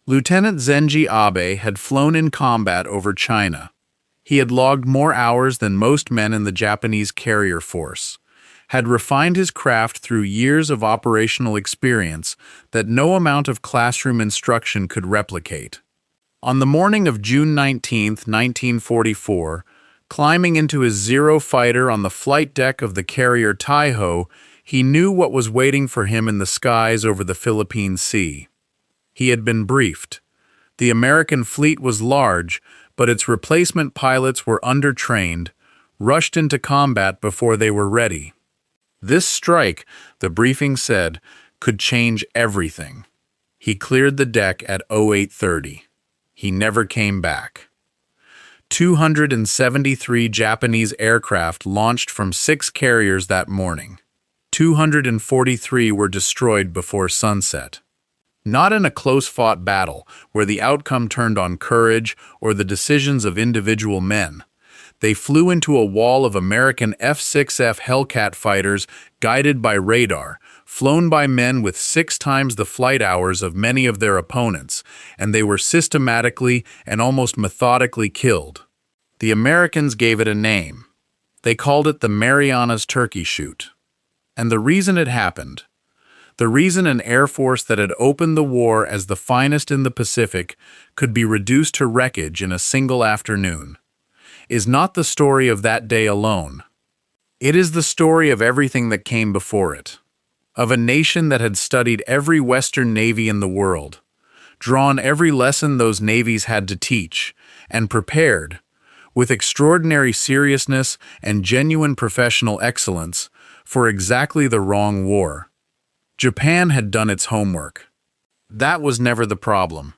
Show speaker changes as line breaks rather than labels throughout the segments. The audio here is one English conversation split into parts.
Lieutenant Zenji Abe had flown in combat over China. He had logged more hours than most men in the Japanese carrier force, had refined his craft through years of operational experience that no amount of classroom instruction could replicate. On the morning of June 19, 1944, climbing into his Zero fighter on the flight deck of the carrier Taiho, he knew what was waiting for him in the skies over the Philippine Sea. He had been briefed. The American fleet was large, but its replacement pilots were undertrained, rushed into combat before they were ready. This strike, the briefing said, could change everything. He cleared the deck at 0830. He never came back. 273 Japanese aircraft launched from 6 carriers that morning. 243 were destroyed before sunset. Not in a close-fought battle where the outcome turned on courage or the decisions of individual men. They flew into a wall of American F-6F Hellcat fighters guided by radar, flown by men with 6 times the flight hours of many of their opponents, and they were systematically and almost methodically killed. The Americans gave it a name. They called it the Marianas Turkey Shoot. And the reason it happened, the reason an air force that had opened the war as the finest in the Pacific could be reduced to wreckage in a single afternoon, is not the story of that day alone. It is the story of everything that came before it, of a nation that had studied every Western navy in the world, drawn every lesson those navies had to teach, and prepared, with extraordinary seriousness and genuine professional excellence, for exactly the wrong war. Japan had done its homework. That was never the problem.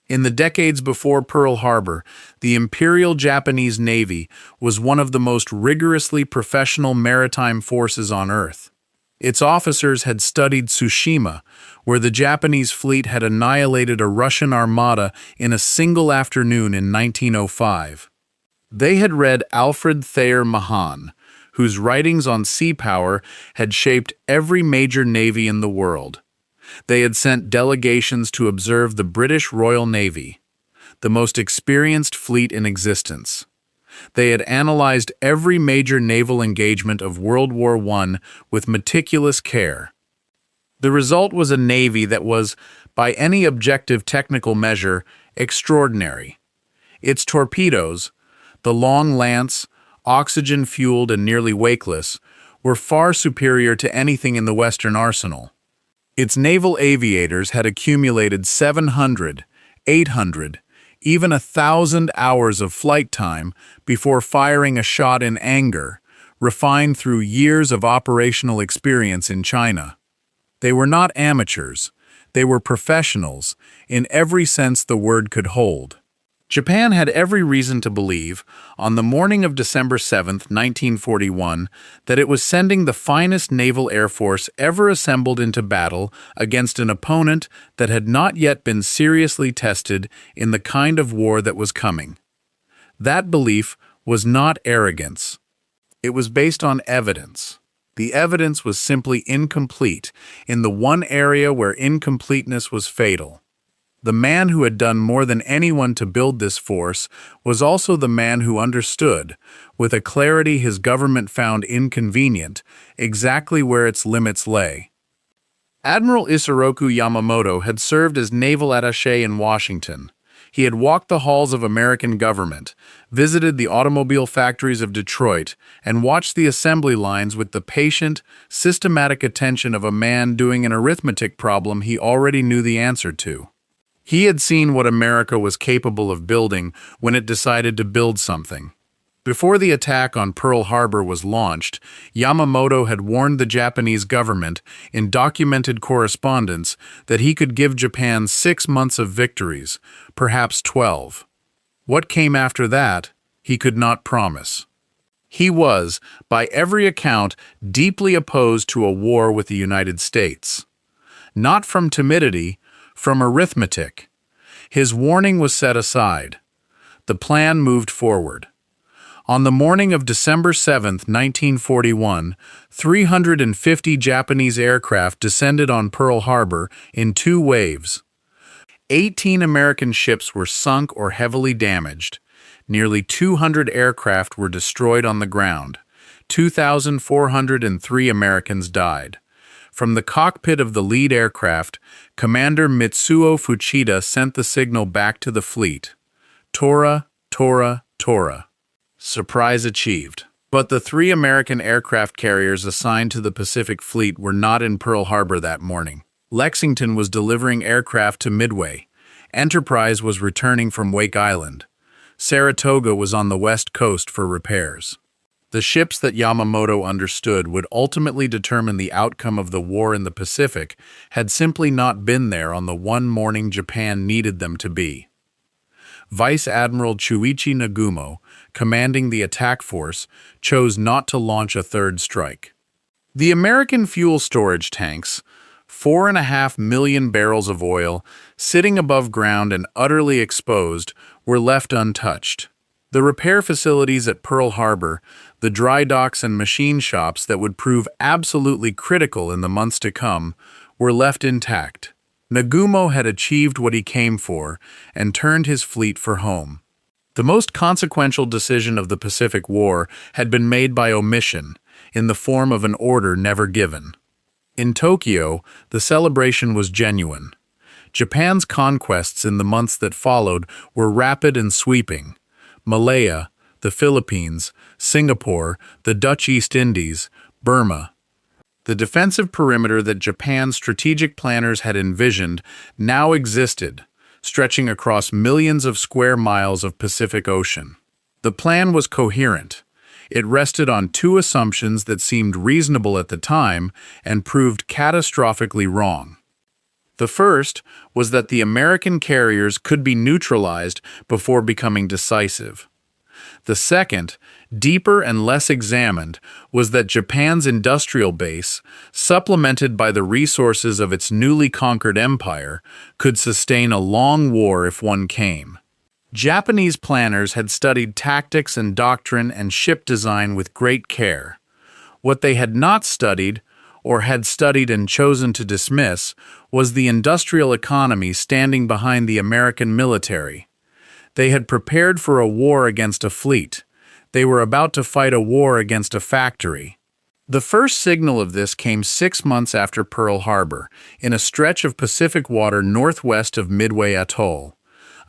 In the decades before Pearl Harbor, the Imperial Japanese Navy was one of the most rigorously professional maritime forces on Earth. Its officers had studied Tsushima, where the Japanese fleet had annihilated a Russian armada in a single afternoon in 1905. They had read Alfred Thayer Mahan, whose writings on sea power had shaped every major navy in the world. They had sent delegations to observe the British Royal Navy, the most experienced fleet in existence. They had analyzed every major naval engagement of World War I with meticulous care. The result was a navy that was, by any objective technical measure, extraordinary. Its torpedoes, the long lance, oxygen-fueled and nearly wakeless, were far superior to anything in the Western arsenal. Its naval aviators had accumulated 700, 800, even 1,000 hours of flight time before firing a shot in anger, refined through years of operational experience in China. They were not amateurs, they were professionals, in every sense the word could hold. Japan had every reason to believe, on the morning of December 7, 1941, that it was sending the finest naval air force ever assembled into battle against an opponent that had not yet been seriously tested in the kind of war that was coming. That belief was not arrogance. It was based on evidence. The evidence was simply incomplete in the one area where incompleteness was fatal. The man who had done more than anyone to build this force was also the man who understood, with a clarity his government found inconvenient, exactly where its limits lay. Admiral Isoroku Yamamoto had served as naval attaché in Washington. He had walked the halls of American government, visited the automobile factories of Detroit, and watched the assembly lines with the patient, systematic attention of a man doing an arithmetic problem he already knew the answer to. He had seen what America was capable of building when it decided to build something. Before the attack on Pearl Harbor was launched, Yamamoto had warned the Japanese government in documented correspondence that he could give Japan 6 months of victories, perhaps 12. What came after that, he could not promise. He was, by every account, deeply opposed to a war with the United States. Not from timidity, from arithmetic. His warning was set aside. The plan moved forward. On the morning of December 7, 1941, 350 Japanese aircraft descended on Pearl Harbor in 2 waves. 18 American ships were sunk or heavily damaged. Nearly 200 aircraft were destroyed on the ground. 2,403 Americans died. From the cockpit of the lead aircraft, Commander Mitsuo Fuchida sent the signal back to the fleet. Tora, Tora, Tora. Surprise achieved. But the 3 American aircraft carriers assigned to the Pacific Fleet were not in Pearl Harbor that morning. Lexington was delivering aircraft to Midway. Enterprise was returning from Wake Island. Saratoga was on the west coast for repairs. The ships that Yamato understood would ultimately determine the outcome of the war in the Pacific had simply not been there on the one morning Japan needed them to be. Vice Admiral Chuichi Nagumo, commanding the attack force, chose not to launch a third strike. The American fuel storage tanks, 4.5 million barrels of oil, sitting above ground and utterly exposed, were left untouched. The repair facilities at Pearl Harbor, the dry docks and machine shops that would prove absolutely critical in the months to come, were left intact. Nagumo had achieved what he came for and turned his fleet for home. The most consequential decision of the Pacific War had been made by omission, in the form of an order never given. In Tokyo, the celebration was genuine. Japan's conquests in the months that followed were rapid and sweeping. Malaya, the Philippines, Singapore, the Dutch East Indies, Burma. The defensive perimeter that Japan's strategic planners had envisioned now existed, stretching across millions of square miles of Pacific Ocean. The plan was coherent. It rested on 2 assumptions that seemed reasonable at the time and proved catastrophically wrong. The first was that the American carriers could be neutralized before becoming decisive. The second, deeper and less examined, was that Japan's industrial base, supplemented by the resources of its newly conquered empire, could sustain a long war if one came. Japanese planners had studied tactics and doctrine and ship design with great care. What they had not studied, or had studied and chosen to dismiss, was the industrial economy standing behind the American military. They had prepared for a war against a fleet. They were about to fight a war against a factory. The first signal of this came 6 months after Pearl Harbor, in a stretch of Pacific water northwest of Midway Atoll.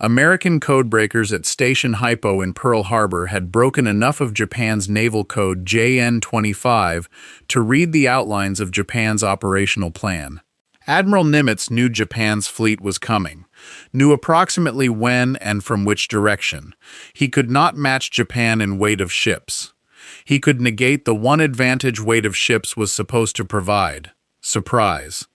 American codebreakers at Station Hypo in Pearl Harbor had broken enough of Japan's naval code JN-25 to read the outlines of Japan's operational plan. Admiral Nimitz knew Japan's fleet was coming, knew approximately when and from which direction. He could not match Japan in weight of ships. He could negate the one advantage weight of ships was supposed to provide: surprise.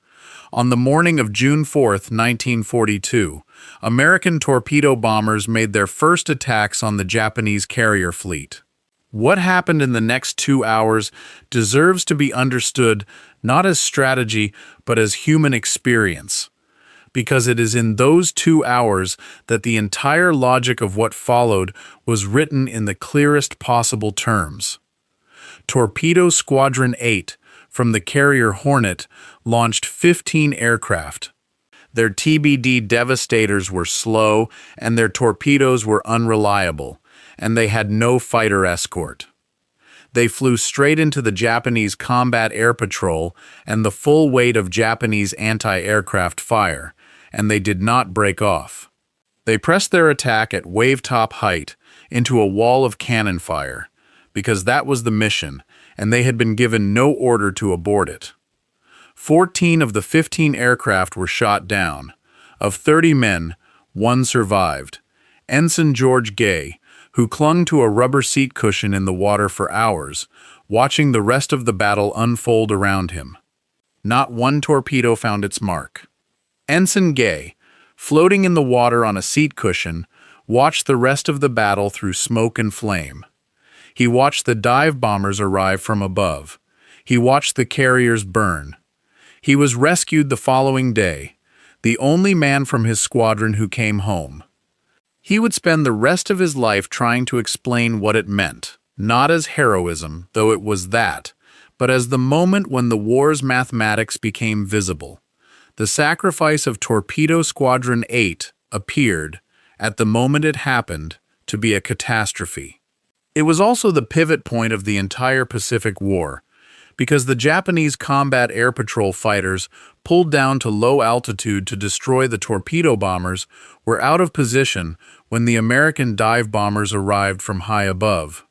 On the morning of June 4, 1942, American torpedo bombers made their first attacks on the Japanese carrier fleet. What happened in the next 2 hours deserves to be understood not as strategy but as human experience, because it is in those 2 hours that the entire logic of what followed was written in the clearest possible terms. Torpedo Squadron 8, from the carrier Hornet, launched 15 aircraft. Their TBD Devastators were slow, and their torpedoes were unreliable, and they had no fighter escort. They flew straight into the Japanese combat air patrol and the full weight of Japanese anti-aircraft fire, and they did not break off. They pressed their attack at wave-top height into a wall of cannon fire, because that was the mission, and they had been given no order to abort it. 14 of the 15 aircraft were shot down. Of 30 men, 1 survived. Ensign George Gay, who clung to a rubber seat cushion in the water for hours, watching the rest of the battle unfold around him. Not one torpedo found its mark. Ensign Gay, floating in the water on a seat cushion, watched the rest of the battle through smoke and flame. He watched the dive bombers arrive from above. He watched the carriers burn. He was rescued the following day, the only man from his squadron who came home. He would spend the rest of his life trying to explain what it meant, not as heroism, though it was that, but as the moment when the war's mathematics became visible. The sacrifice of Torpedo Squadron 8 appeared, at the moment it happened, to be a catastrophe. It was also the pivot point of the entire Pacific War, because the Japanese combat air patrol fighters pulled down to low altitude to destroy the torpedo bombers were out of position when the American dive bombers arrived from high above.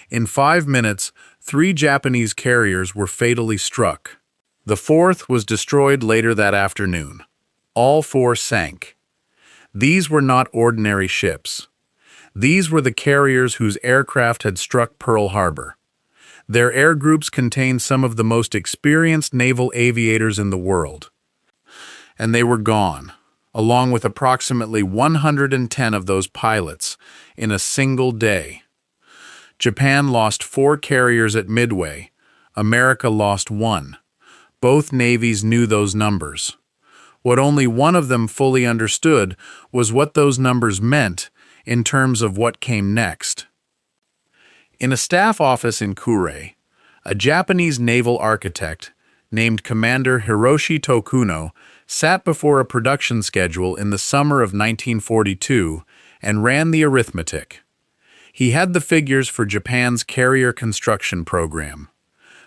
In 5 minutes, 3 Japanese carriers were fatally struck. The 4th was destroyed later that afternoon. All 4 sank. These were not ordinary ships. These were the carriers whose aircraft had struck Pearl Harbor. Their air groups contained some of the most experienced naval aviators in the world. And they were gone, along with approximately 110 of those pilots, in a single day. Japan lost 4 carriers at Midway. America lost 1. Both navies knew those numbers. What only one of them fully understood was what those numbers meant in terms of what came next. In a staff office in Kure, a Japanese naval architect named Commander Hiroshi Tokuno sat before a production schedule in the summer of 1942 and ran the arithmetic. He had the figures for Japan's carrier construction program,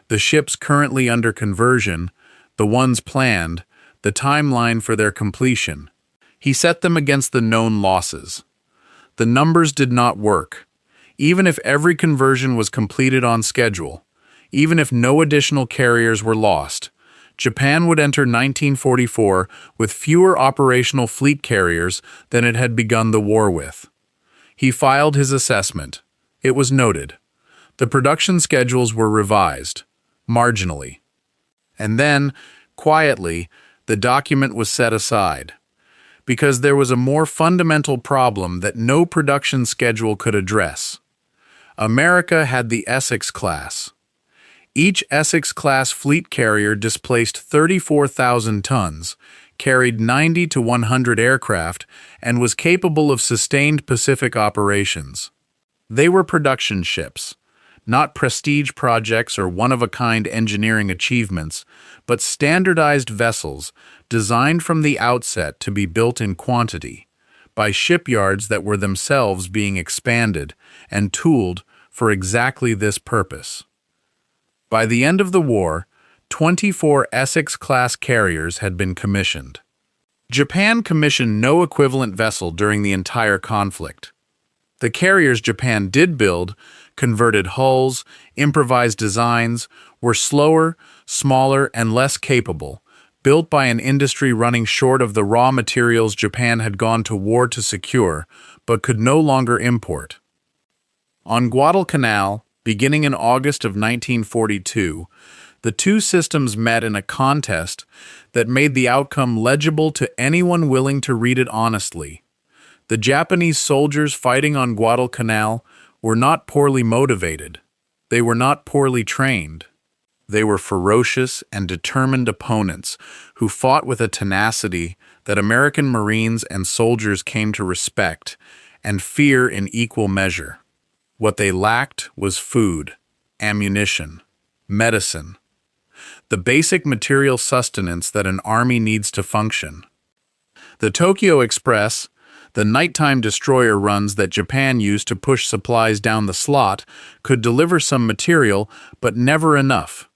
the ships currently under conversion, the ones planned, the timeline for their completion. He set them against the known losses. The numbers did not work. Even if every conversion was completed on schedule, even if no additional carriers were lost, Japan would enter 1944 with fewer operational fleet carriers than it had begun the war with. He filed his assessment. It was noted. The production schedules were revised, marginally. And then, quietly, the document was set aside, because there was a more fundamental problem that no production schedule could address. America had the Essex class. Each Essex-class fleet carrier displaced 34,000 tons, carried 90 to 100 aircraft, and was capable of sustained Pacific operations. They were production ships, not prestige projects or one-of-a-kind engineering achievements, but standardized vessels designed from the outset to be built in quantity, by shipyards that were themselves being expanded and tooled for exactly this purpose. By the end of the war, 24 Essex-class carriers had been commissioned. Japan commissioned no equivalent vessel during the entire conflict. The carriers Japan did build, converted hulls, improvised designs, were slower, smaller, and less capable, built by an industry running short of the raw materials Japan had gone to war to secure, but could no longer import. On Guadalcanal, beginning in August of 1942, the two systems met in a contest that made the outcome legible to anyone willing to read it honestly. The Japanese soldiers fighting on Guadalcanal were not poorly motivated. They were not poorly trained. They were ferocious and determined opponents who fought with a tenacity that American Marines and soldiers came to respect and fear in equal measure. What they lacked was food, ammunition, medicine, the basic material sustenance that an army needs to function. The Tokyo Express, the nighttime destroyer runs that Japan used to push supplies down the slot, could deliver some material, but never enough.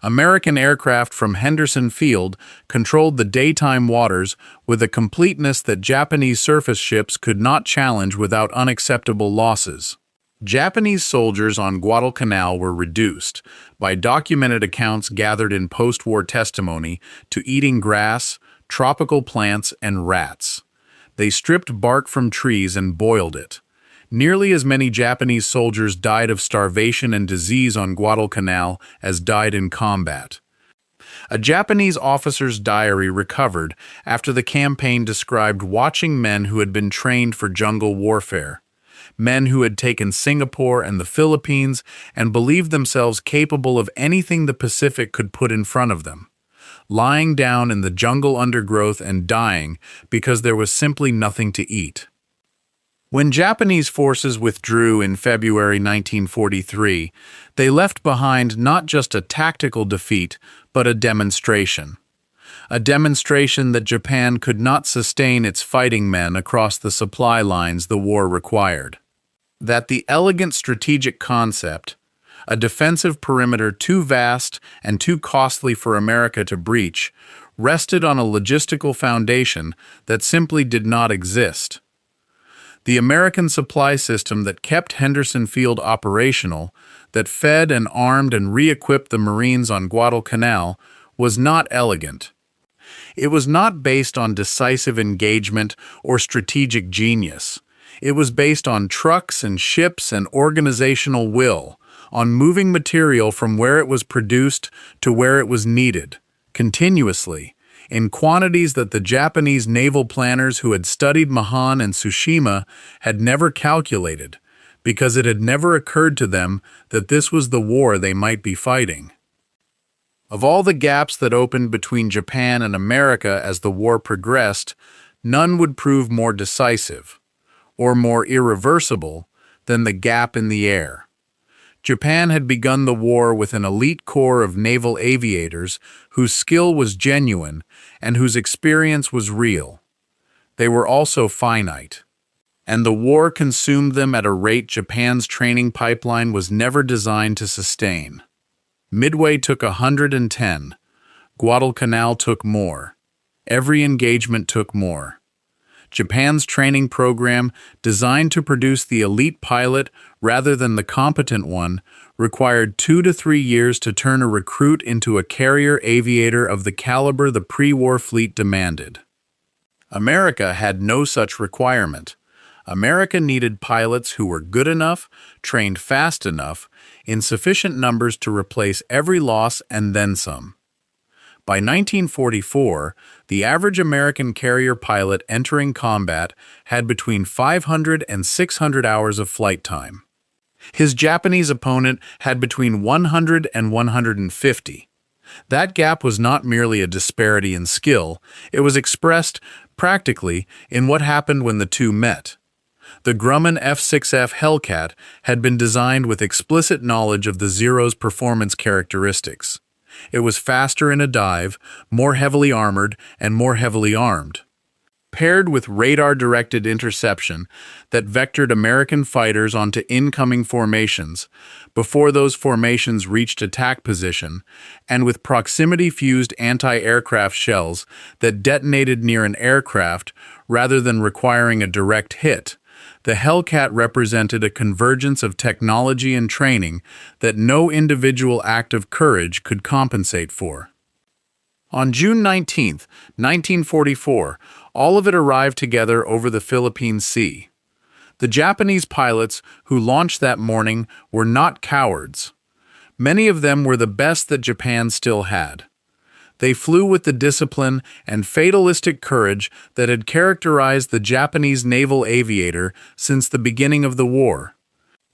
American aircraft from Henderson Field controlled the daytime waters with a completeness that Japanese surface ships could not challenge without unacceptable losses. Japanese soldiers on Guadalcanal were reduced, by documented accounts gathered in post-war testimony, to eating grass, tropical plants, and rats. They stripped bark from trees and boiled it. Nearly as many Japanese soldiers died of starvation and disease on Guadalcanal as died in combat. A Japanese officer's diary recovered after the campaign described watching men who had been trained for jungle warfare. Men who had taken Singapore and the Philippines and believed themselves capable of anything the Pacific could put in front of them, lying down in the jungle undergrowth and dying because there was simply nothing to eat. When Japanese forces withdrew in February 1943, they left behind not just a tactical defeat, but a demonstration. a demonstration that Japan could not sustain its fighting men across the supply lines the war required. That the elegant strategic concept, a defensive perimeter too vast and too costly for America to breach, rested on a logistical foundation that simply did not exist. The American supply system that kept Henderson Field operational, that fed and armed and re-equipped the Marines on Guadalcanal, was not elegant. It was not based on decisive engagement or strategic genius. It was based on trucks and ships and organizational will, on moving material from where it was produced to where it was needed, continuously, in quantities that the Japanese naval planners who had studied Mahan and Tsushima had never calculated, because it had never occurred to them that this was the war they might be fighting. Of all the gaps that opened between Japan and America as the war progressed, none would prove more decisive, or more irreversible, than the gap in the air. Japan had begun the war with an elite corps of naval aviators whose skill was genuine and whose experience was real. They were also finite, and the war consumed them at a rate Japan's training pipeline was never designed to sustain. Midway took 110. Guadalcanal took more. Every engagement took more. Japan's training program, designed to produce the elite pilot rather than the competent one, required 2 to 3 years to turn a recruit into a carrier aviator of the caliber the pre-war fleet demanded. America had no such requirement. America needed pilots who were good enough, trained fast enough, in sufficient numbers to replace every loss and then some. By 1944, the average American carrier pilot entering combat had between 500 and 600 hours of flight time. His Japanese opponent had between 100 and 150. That gap was not merely a disparity in skill, it was expressed, practically, in what happened when the two met. The Grumman F-6F Hellcat had been designed with explicit knowledge of the Zero's performance characteristics. It was faster in a dive, more heavily armored, and more heavily armed. Paired with radar-directed interception that vectored American fighters onto incoming formations before those formations reached attack position, and with proximity-fused anti-aircraft shells that detonated near an aircraft rather than requiring a direct hit, the Hellcat represented a convergence of technology and training that no individual act of courage could compensate for. On June 19, 1944, all of it arrived together over the Philippine Sea. The Japanese pilots who launched that morning were not cowards. Many of them were the best that Japan still had. They flew with the discipline and fatalistic courage that had characterized the Japanese naval aviator since the beginning of the war.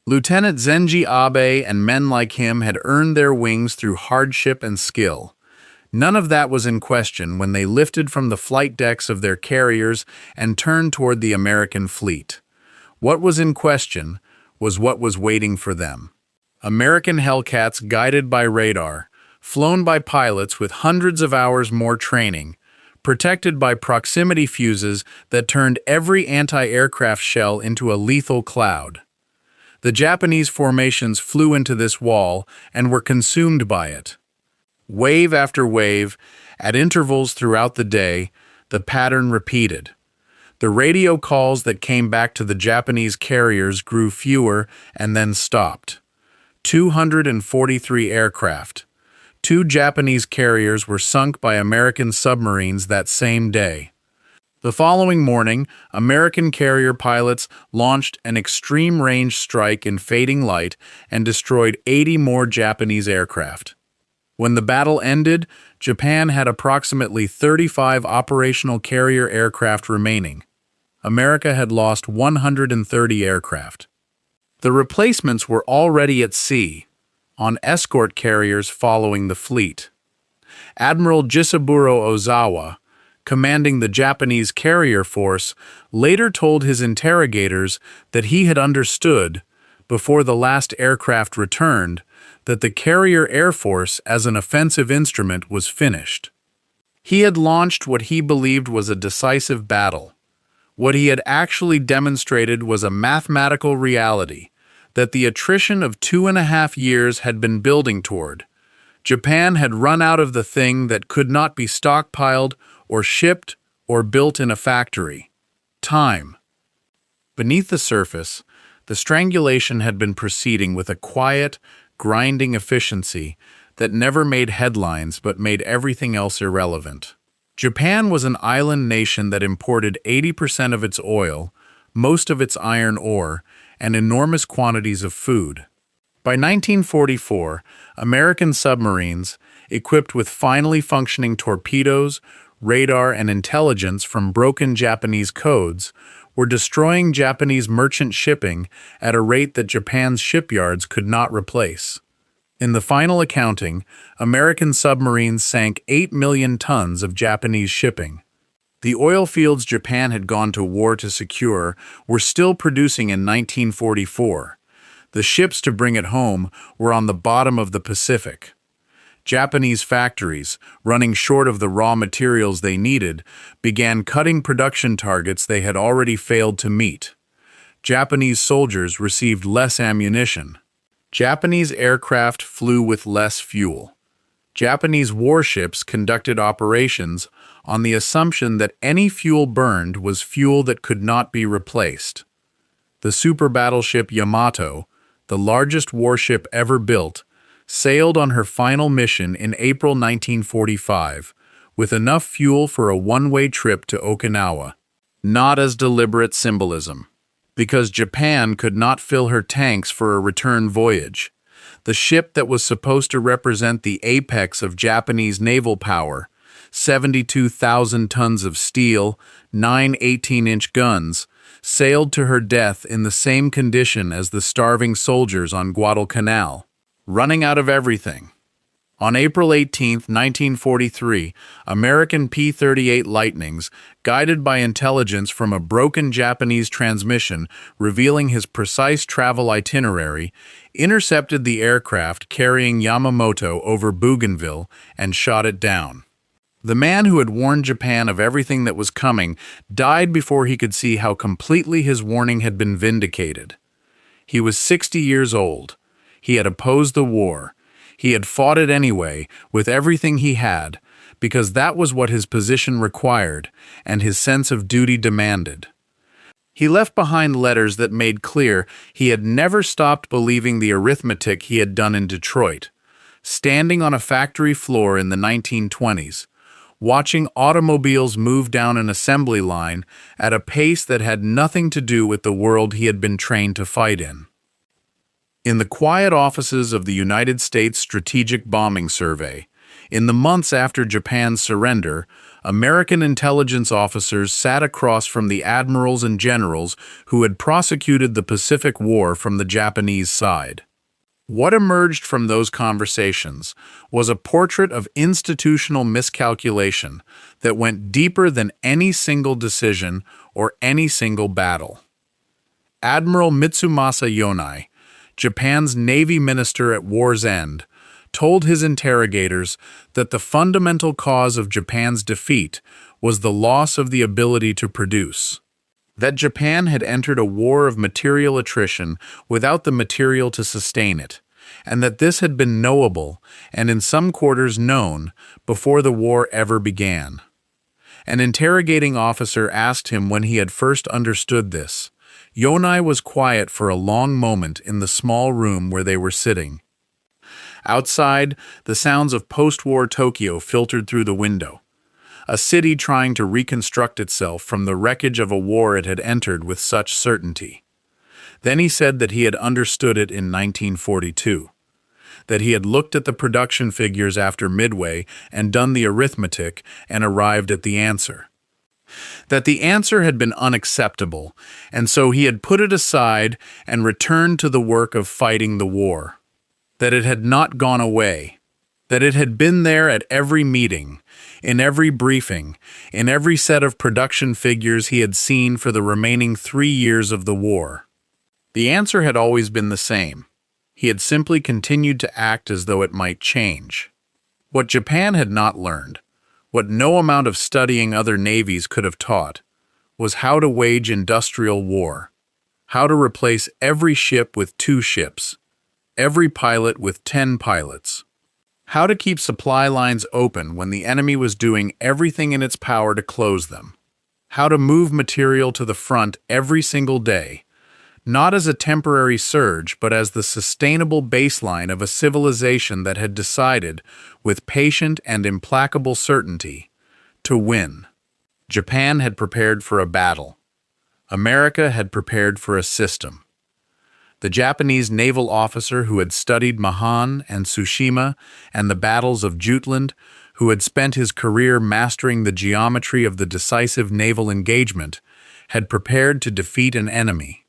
Lieutenant Zenji Abe and men like him had earned their wings through hardship and skill. None of that was in question when they lifted from the flight decks of their carriers and turned toward the American fleet. What was in question was what was waiting for them. American Hellcats guided by radar, flown by pilots with hundreds of hours more training, protected by proximity fuses that turned every anti-aircraft shell into a lethal cloud. The Japanese formations flew into this wall and were consumed by it. Wave after wave, at intervals throughout the day, the pattern repeated. The radio calls that came back to the Japanese carriers grew fewer and then stopped. 243 aircraft. 2 Japanese carriers were sunk by American submarines that same day. The following morning, American carrier pilots launched an extreme-range strike in fading light and destroyed 80 more Japanese aircraft. When the battle ended, Japan had approximately 35 operational carrier aircraft remaining. America had lost 130 aircraft. The replacements were already at sea, on escort carriers following the fleet. Admiral Jisaburo Ozawa, commanding the Japanese carrier force, later told his interrogators that he had understood, before the last aircraft returned, that the carrier air force as an offensive instrument was finished. He had launched what he believed was a decisive battle. What he had actually demonstrated was a mathematical reality that the attrition of 2.5 years had been building toward. Japan had run out of the thing that could not be stockpiled or shipped or built in a factory: time. Beneath the surface, the strangulation had been proceeding with a quiet, grinding efficiency that never made headlines but made everything else irrelevant. Japan was an island nation that imported 80% of its oil, most of its iron ore, and enormous quantities of food. By 1944, American submarines, equipped with finely functioning torpedoes, radar, and intelligence from broken Japanese codes, were destroying Japanese merchant shipping at a rate that Japan's shipyards could not replace. In the final accounting, American submarines sank 8 million tons of Japanese shipping. The oil fields Japan had gone to war to secure were still producing in 1944. The ships to bring it home were on the bottom of the Pacific. Japanese factories, running short of the raw materials they needed, began cutting production targets they had already failed to meet. Japanese soldiers received less ammunition. Japanese aircraft flew with less fuel. Japanese warships conducted operations on the assumption that any fuel burned was fuel that could not be replaced. The super battleship Yamato, the largest warship ever built, sailed on her final mission in April 1945 with enough fuel for a one-way trip to Okinawa, not as deliberate symbolism, because Japan could not fill her tanks for a return voyage. The ship that was supposed to represent the apex of Japanese naval power, 72,000 tons of steel, 9 18-inch guns, sailed to her death in the same condition as the starving soldiers on Guadalcanal, running out of everything. On April 18, 1943, American P-38 Lightnings, guided by intelligence from a broken Japanese transmission revealing his precise travel itinerary, intercepted the aircraft carrying Yamato over Bougainville and shot it down. The man who had warned Japan of everything that was coming died before he could see how completely his warning had been vindicated. He was 60 years old. He had opposed the war. He had fought it anyway, with everything he had, because that was what his position required and his sense of duty demanded. He left behind letters that made clear he had never stopped believing the arithmetic he had done in Detroit, standing on a factory floor in the 1920s, watching automobiles move down an assembly line at a pace that had nothing to do with the world he had been trained to fight in. In the quiet offices of the United States Strategic Bombing Survey, in the months after Japan's surrender, American intelligence officers sat across from the admirals and generals who had prosecuted the Pacific War from the Japanese side. What emerged from those conversations was a portrait of institutional miscalculation that went deeper than any single decision or any single battle. Admiral Mitsumasa Yonai, Japan's Navy minister at war's end, told his interrogators that the fundamental cause of Japan's defeat was the loss of the ability to produce. That Japan had entered a war of material attrition without the material to sustain it, and that this had been knowable, and in some quarters known, before the war ever began. An interrogating officer asked him when he had first understood this. Yonai was quiet for a long moment in the small room where they were sitting. Outside, the sounds of post-war Tokyo filtered through the window, a city trying to reconstruct itself from the wreckage of a war it had entered with such certainty. Then he said that he had understood it in 1942, that he had looked at the production figures after Midway and done the arithmetic and arrived at the answer. That the answer had been unacceptable, and so he had put it aside and returned to the work of fighting the war. That it had not gone away. That it had been there at every meeting, in every briefing, in every set of production figures he had seen for the remaining 3 years of the war. The answer had always been the same. He had simply continued to act as though it might change. What Japan had not learned What no amount of studying other navies could have taught was how to wage industrial war, how to replace every ship with 2 ships, every pilot with 10 pilots, how to keep supply lines open when the enemy was doing everything in its power to close them, how to move material to the front every single day, not as a temporary surge, but as the sustainable baseline of a civilization that had decided, with patient and implacable certainty, to win. Japan had prepared for a battle. America had prepared for a system. The Japanese naval officer who had studied Mahan and Tsushima and the battles of Jutland, who had spent his career mastering the geometry of the decisive naval engagement, had prepared to defeat an enemy.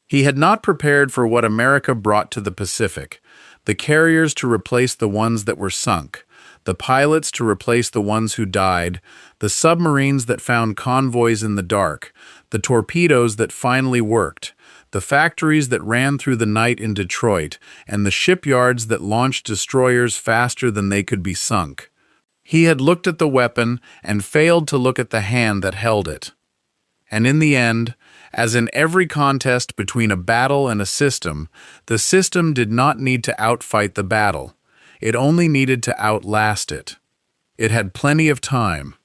He had not prepared for what America brought to the Pacific, the carriers to replace the ones that were sunk, the pilots to replace the ones who died, the submarines that found convoys in the dark, the torpedoes that finally worked, the factories that ran through the night in Detroit, and the shipyards that launched destroyers faster than they could be sunk. He had looked at the weapon and failed to look at the hand that held it. And in the end, as in every contest between a battle and a system, the system did not need to outfight the battle. It only needed to outlast it. It had plenty of time.